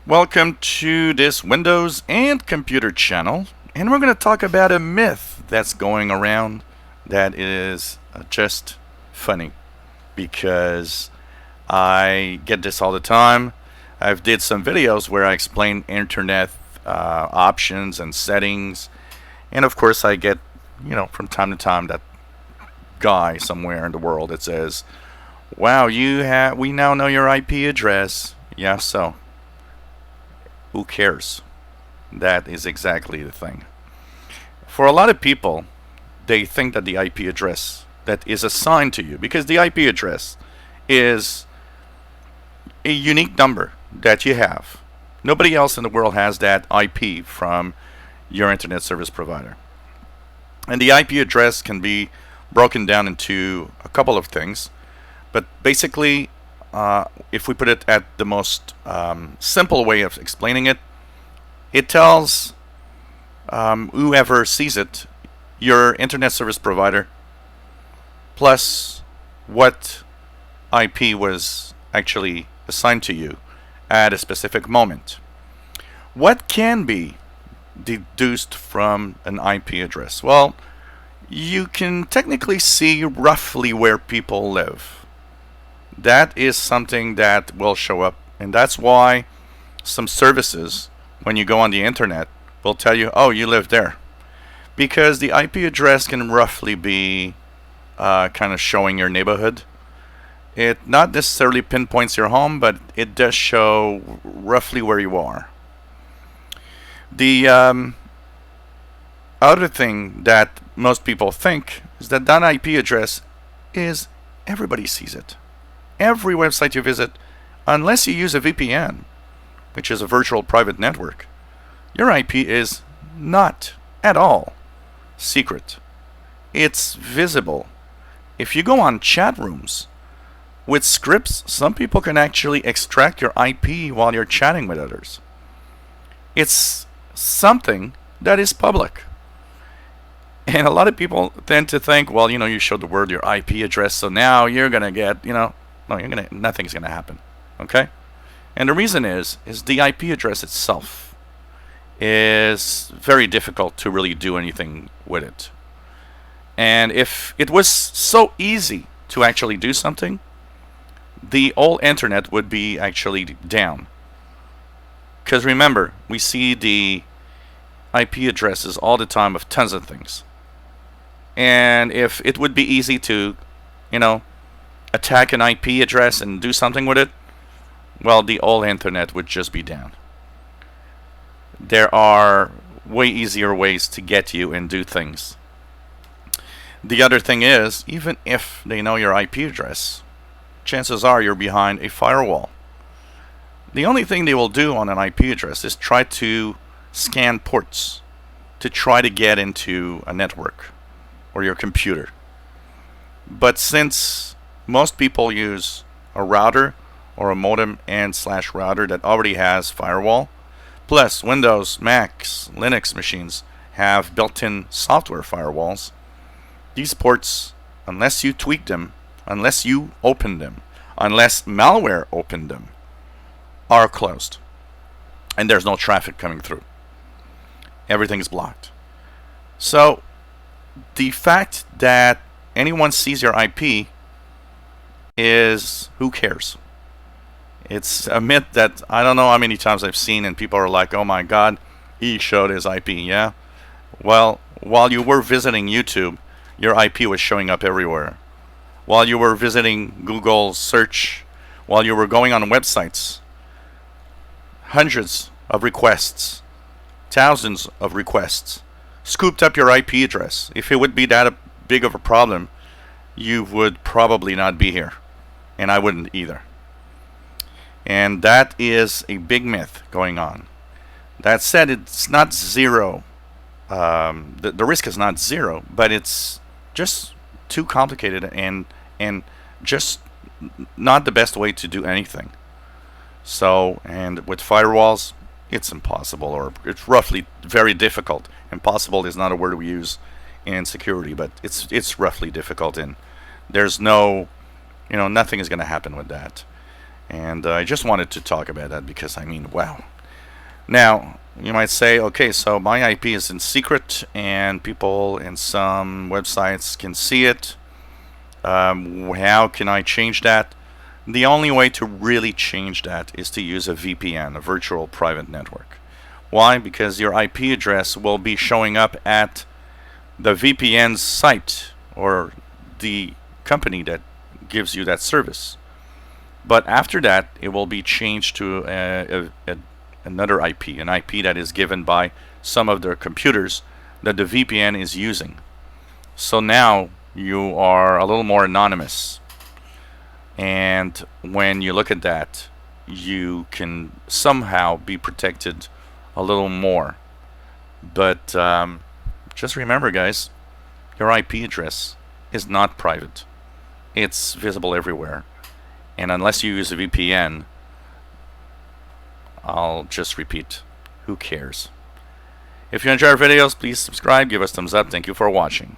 Welcome to this Windows and computer channel, and we're going to talk about a myth that's going around that is just funny because I get this all the time. I've did some videos where I explain internet options and settings, and of course I get, from time to time that guy somewhere in the world that says, "Wow, we now know your IP address." Yeah, so who cares? That is exactly the thing. For a lot of people, they think that the IP address that is assigned to you, because the IP address is a unique number that you have. Nobody else in the world has that IP from your internet service provider. And the IP address can be broken down into a couple of things, but basically, if we put it at the most simple way of explaining it, it tells whoever sees it, your internet service provider, plus what IP was actually assigned to you at a specific moment. What can be deduced from an IP address? Well, you can technically see roughly where people live. That is something that will show up, and that's why some services, when you go on the internet, will tell you, "Oh, you live there," because the IP address can roughly be kind of showing your neighborhood. It not necessarily pinpoints your home, but it does show roughly where you are. The other thing that most people think is that that IP address is everybody sees it. Every website you visit, unless you use a VPN, which is a virtual private network, your IP is not at all secret. It's visible. If you go on chat rooms with scripts, some people can actually extract your IP while you're chatting with others. It's something that is public. And a lot of people tend to think, well, you showed the world your IP address, so now you're going to get, no, nothing's going to happen. Okay? And the reason is the IP address itself is very difficult to really do anything with it. And if it was so easy to actually do something, the whole internet would be actually down. Because remember, we see the IP addresses all the time of tons of things. And if it would be easy to, attack an IP address and do something with it, well, the whole internet would just be down. There are way easier ways to get you and do things. The other thing is, even if they know your IP address, chances are you're behind a firewall. The only thing they will do on an IP address is try to scan ports to try to get into a network or your computer. But since most people use a router or a modem and / router that already has firewall, plus Windows, Macs, Linux machines have built-in software firewalls, these ports, unless you tweak them, unless you open them, unless malware opened them, are closed. And there's no traffic coming through. Everything's blocked. So the fact that anyone sees your IP is, who cares? It's a myth that I don't know how many times I've seen, and people are like, "Oh my God, he showed his IP." Yeah. Well, while you were visiting YouTube, your IP was showing up everywhere. While you were visiting Google search, while you were going on websites, hundreds of requests, thousands of requests, scooped up your IP address. If it would be that big of a problem, you would probably not be here. And I wouldn't either. And that is a big myth going on. That said, it's not zero. The risk is not zero, but it's just too complicated and just not the best way to do anything. So, and with firewalls, it's impossible, or it's roughly very difficult. Impossible is not a word we use in security, but it's roughly difficult, and there's no, nothing is going to happen with that. And I just wanted to talk about that because, wow, Now, you might say, okay, so my IP is in secret and people in some websites can see it. How can I change that? The only way to really change that is to use a VPN, a virtual private network. Why? Because your IP address will be showing up at the VPN's site or the company that gives you that service. But after that, it will be changed to another IP, an IP that is given by some of their computers that the VPN is using. So now you are a little more anonymous. And when you look at that, you can somehow be protected a little more. But just remember, guys, your IP address is not private. It's visible everywhere. And unless you use a VPN, I'll just repeat, who cares? If you enjoy our videos, please subscribe, give us thumbs up. Thank you for watching.